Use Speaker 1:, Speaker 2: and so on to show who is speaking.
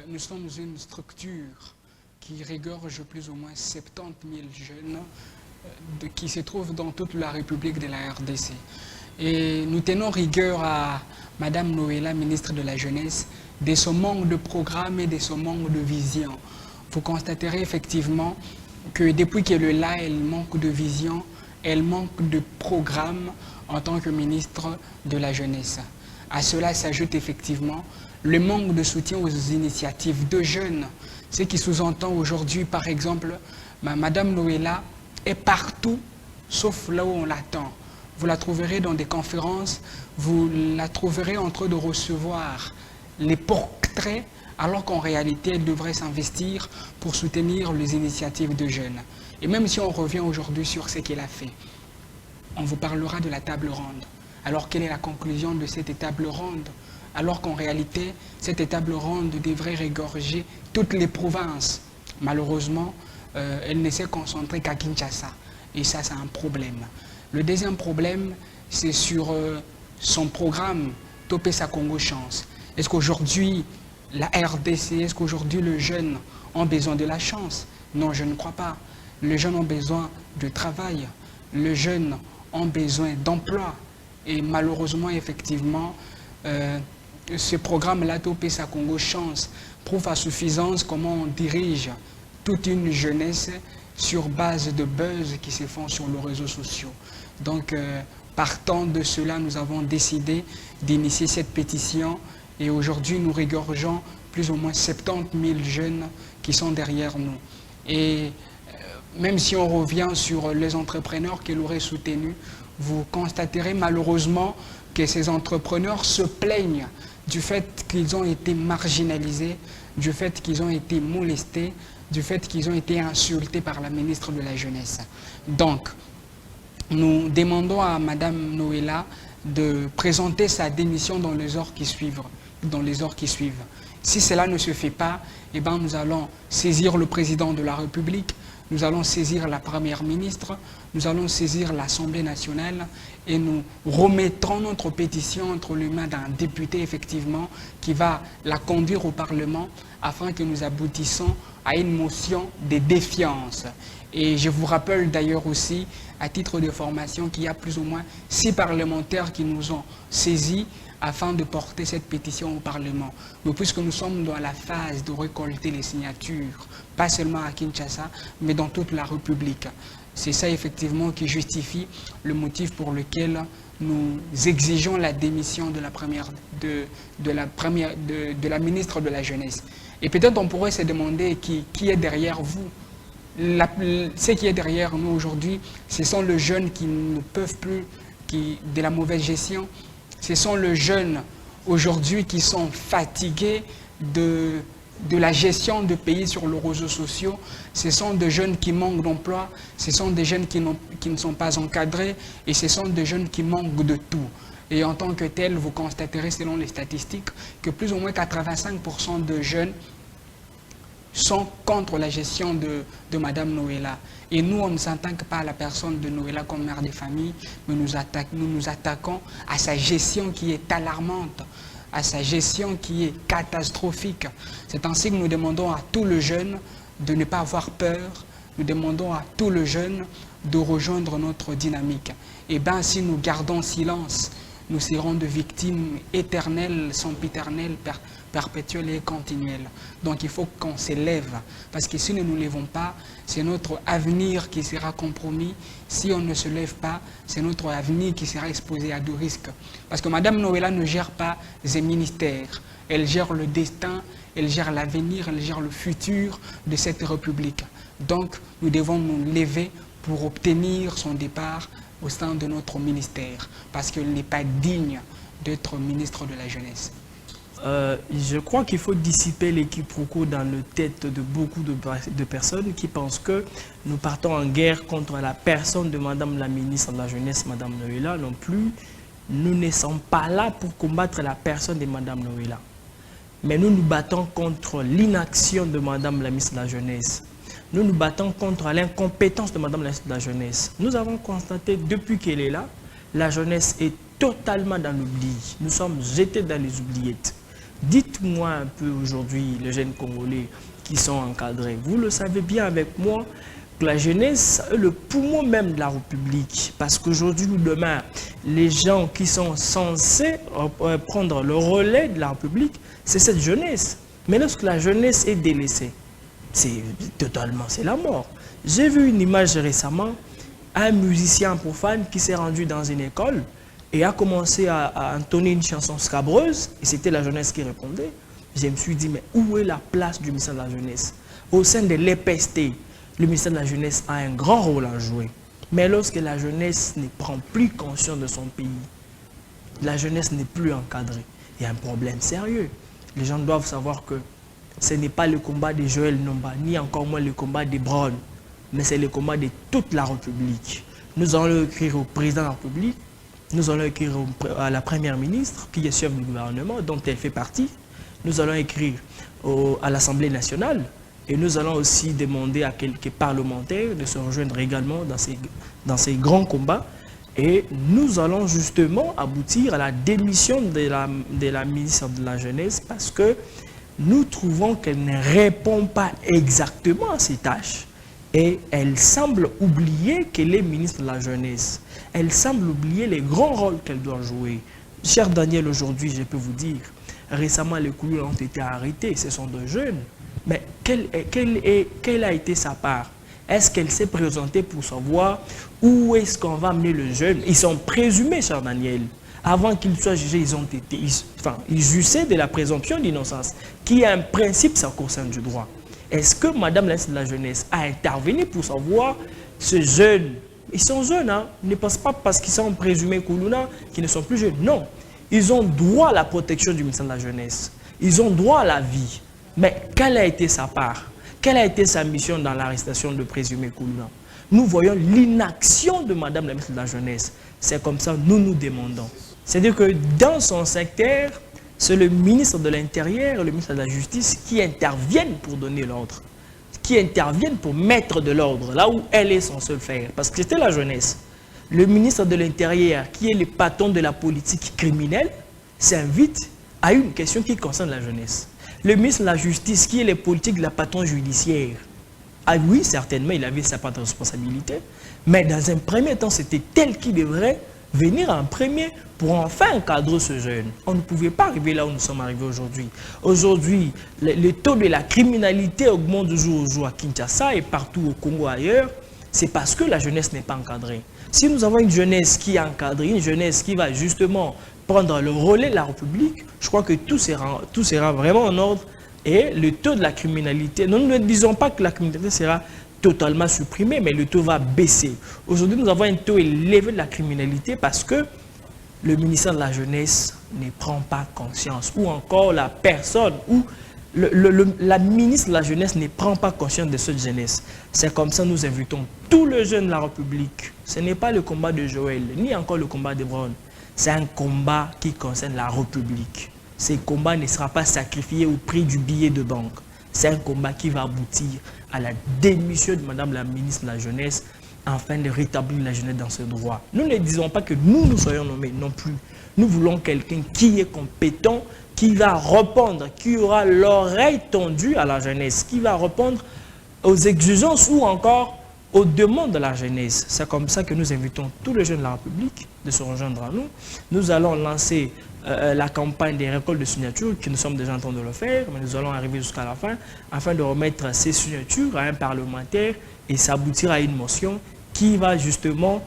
Speaker 1: Nous sommes une structure qui regorge plus ou moins 70 000 jeunes qui se trouvent dans toute la République de la RDC. Et nous tenons rigueur à Madame Noëlla, ministre de la Jeunesse, de ce manque de programme et de ce manque de vision. Vous constaterez effectivement que depuis qu'elle est là, elle manque de vision, elle manque de programme en tant que ministre de la Jeunesse. À cela s'ajoute effectivement le manque de soutien aux initiatives de jeunes. Ce qui sous-entend aujourd'hui, par exemple, Madame Noëlla est partout, sauf là où on l'attend. Vous la trouverez dans des conférences, vous la trouverez en train de recevoir les portraits, alors qu'en réalité, elle devrait s'investir pour soutenir les initiatives de jeunes. Et même si on revient aujourd'hui sur ce qu'elle a fait, on vous parlera de la table ronde. Alors, quelle est la conclusion de cette table ronde? Alors qu'en réalité, cette table ronde devrait regorger toutes les provinces. Malheureusement, elle ne s'est concentrée qu'à Kinshasa. Et ça, c'est un problème. Le deuxième problème, c'est sur son programme Topesa Congo Chance. Est-ce qu'aujourd'hui, la RDC, est-ce qu'aujourd'hui, les jeunes ont besoin de la chance? Non, je ne crois pas. Les jeunes ont besoin de travail. Les jeunes ont besoin d'emploi. Et malheureusement, effectivement, ce programme-là, Topesa Congo Chance, prouve à suffisance comment on dirige toute une jeunesse sur base de buzz qui se font sur les réseaux sociaux. Donc, partant de cela, nous avons décidé d'initier cette pétition et aujourd'hui, nous regorgeons plus ou moins 70 000 jeunes qui sont derrière nous. Et même si on revient sur les entrepreneurs qu'elle aurait soutenus, vous constaterez malheureusement que ces entrepreneurs se plaignent du fait qu'ils ont été marginalisés, du fait qu'ils ont été molestés, du fait qu'ils ont été insultés par la ministre de la Jeunesse. Donc, nous demandons à Madame Noëlla de présenter sa démission dans les heures qui suivent. Si cela ne se fait pas, eh ben, nous allons saisir le président de la République, nous allons saisir la première ministre, nous allons saisir l'Assemblée nationale et nous remettrons notre pétition entre les mains d'un député, effectivement, qui va la conduire au Parlement afin que nous aboutissions à une motion de défiance. Et je vous rappelle d'ailleurs aussi, à titre de formation, qu'il y a plus ou moins 6 parlementaires qui nous ont saisis afin de porter cette pétition au Parlement. Mais puisque nous sommes dans la phase de récolter les signatures, pas seulement à Kinshasa, mais dans toute la République, c'est ça effectivement qui justifie le motif pour lequel nous exigeons la démission de la ministre de la Jeunesse. Et peut-être on pourrait se demander qui est derrière vous. Ce qui est derrière nous aujourd'hui, ce sont les jeunes qui ne peuvent plus de la mauvaise gestion. Ce sont les jeunes aujourd'hui qui sont fatigués de la gestion de pays sur les réseaux sociaux. Ce sont des jeunes qui manquent d'emploi, ce sont des jeunes qui ne sont pas encadrés et ce sont des jeunes qui manquent de tout. Et en tant que tel, vous constaterez selon les statistiques que plus ou moins 85% de jeunes sont contre la gestion de Madame Noëlla. Et nous, on ne s'attaque pas à la personne de Noëlla comme mère de famille, mais nous nous attaquons à sa gestion qui est alarmante, à sa gestion qui est catastrophique. C'est ainsi que nous demandons à tous les jeunes de ne pas avoir peur, nous demandons à tous les jeunes de rejoindre notre dynamique. Et bien, si nous gardons silence, nous serons de victimes éternelles, sempiternelles, perpétuelles et continuelles. Donc il faut qu'on s'élève, parce que si nous ne nous lèvons pas, c'est notre avenir qui sera compromis. Si on ne se lève pas, c'est notre avenir qui sera exposé à des risques. Parce que Madame Noëlla ne gère pas ses ministères, elle gère le destin, elle gère l'avenir, elle gère le futur de cette République. Donc nous devons nous lever pour obtenir son départ au sein de notre ministère, parce qu'elle n'est pas digne d'être ministre de la Jeunesse.
Speaker 2: Je crois qu'il faut dissiper les quiproquos dans la tête de beaucoup de personnes qui pensent que nous partons en guerre contre la personne de Madame la ministre de la Jeunesse, Madame Noëlla. Non plus, nous ne sommes pas là pour combattre la personne de Madame Noëlla. Mais nous nous battons contre l'inaction de Madame la ministre de la Jeunesse. Nous nous battons contre l'incompétence de Madame la ministre de la Jeunesse. Nous avons constaté depuis qu'elle est là, la jeunesse est totalement dans l'oubli. Nous sommes jetés dans les oubliettes. Dites-moi un peu aujourd'hui, les jeunes Congolais qui sont encadrés, vous le savez bien avec moi, que la jeunesse est le poumon même de la République. Parce qu'aujourd'hui ou demain, les gens qui sont censés prendre le relais de la République, c'est cette jeunesse. Mais lorsque la jeunesse est délaissée, c'est la mort. J'ai vu une image récemment, un musicien profane qui s'est rendu dans une école et a commencé à entonner une chanson scabreuse, et c'était la jeunesse qui répondait. Je me suis dit, mais où est la place du ministère de la Jeunesse? Au sein de l'EPST, le ministère de la Jeunesse a un grand rôle à jouer. Mais lorsque la jeunesse ne prend plus conscience de son pays, la jeunesse n'est plus encadrée, il y a un problème sérieux. Les gens doivent savoir que ce n'est pas le combat de Joël Nomba, ni encore moins le combat de Brown, mais c'est le combat de toute la République. Nous allons écrire au président de la République, nous allons écrire à la première ministre, qui est chef du gouvernement, dont elle fait partie. Nous allons écrire à l'Assemblée nationale, et nous allons aussi demander à quelques parlementaires de se rejoindre également dans ces grands combats. Et nous allons justement aboutir à la démission de la ministre de la Jeunesse, parce que nous trouvons qu'elle ne répond pas exactement à ses tâches. Et elle semble oublier qu'elle est ministre de la Jeunesse. Elle semble oublier les grands rôles qu'elle doit jouer. Cher Daniel, aujourd'hui, je peux vous dire, récemment, les Kouloulous ont été arrêtés. Ce sont deux jeunes. Mais quelle a été sa part? Est-ce qu'elle s'est présentée pour savoir où est-ce qu'on va amener le jeune? Ils sont présumés, cher Daniel. Avant qu'ils soient jugés, ils jouissaient de la présomption d'innocence, qui est un principe sacro-saint du droit. Est-ce que Madame la ministre de la Jeunesse a intervenu pour savoir ce jeune? Ils sont jeunes, hein? Ne pensent pas parce qu'ils sont présumés Koulouna qu'ils ne sont plus jeunes. Non. Ils ont droit à la protection du ministère de la Jeunesse. Ils ont droit à la vie. Mais quelle a été sa part? Quelle a été sa mission dans l'arrestation de présumé Koulouna? Nous voyons l'inaction de Madame la ministre de la Jeunesse. C'est comme ça que nous nous demandons. C'est-à-dire que dans son secteur, c'est le ministre de l'Intérieur et le ministre de la Justice qui interviennent pour donner l'ordre, qui interviennent pour mettre de l'ordre là où elle est censée le faire. Parce que c'était la jeunesse. Le ministre de l'Intérieur, qui est le patron de la politique criminelle, s'invite à une question qui concerne la jeunesse. Le ministre de la Justice, qui est le politique de la patronne judiciaire, ah oui, certainement, il avait sa part de responsabilité, mais dans un premier temps, c'était elle qui devrait venir en premier pour enfin encadrer ce jeune. On ne pouvait pas arriver là où nous sommes arrivés aujourd'hui. Aujourd'hui, le taux de la criminalité augmente de jour au jour à Kinshasa et partout au Congo ailleurs. C'est parce que la jeunesse n'est pas encadrée. Si nous avons une jeunesse qui est encadrée, une jeunesse qui va justement prendre le relais de la République, je crois que tout sera vraiment en ordre et le taux de la criminalité, nous ne disons pas que la criminalité sera totalement supprimée, mais le taux va baisser. Aujourd'hui, nous avons un taux élevé de la criminalité parce que le ministère de la Jeunesse ne prend pas conscience, ou encore la personne, ou la ministre de la Jeunesse ne prend pas conscience de cette jeunesse. C'est comme ça que nous invitons tous les jeunes de la République. Ce n'est pas le combat de Joël, ni encore le combat de Brown. C'est un combat qui concerne la République. Ce combat ne sera pas sacrifié au prix du billet de banque. C'est un combat qui va aboutir à la démission de Madame la ministre de la Jeunesse afin de rétablir la jeunesse dans ce droit. Nous ne disons pas que nous soyons nommés non plus. Nous voulons quelqu'un qui est compétent, qui va répondre, qui aura l'oreille tendue à la jeunesse, qui va répondre aux exigences ou encore aux demandes de la jeunesse. C'est comme ça que nous invitons tous les jeunes de la République de se rejoindre à nous. Nous allons lancer la campagne des récoltes de signatures, que nous sommes déjà en train de le faire, mais nous allons arriver jusqu'à la fin, afin de remettre ces signatures à un parlementaire et s'aboutir à une motion qui va justement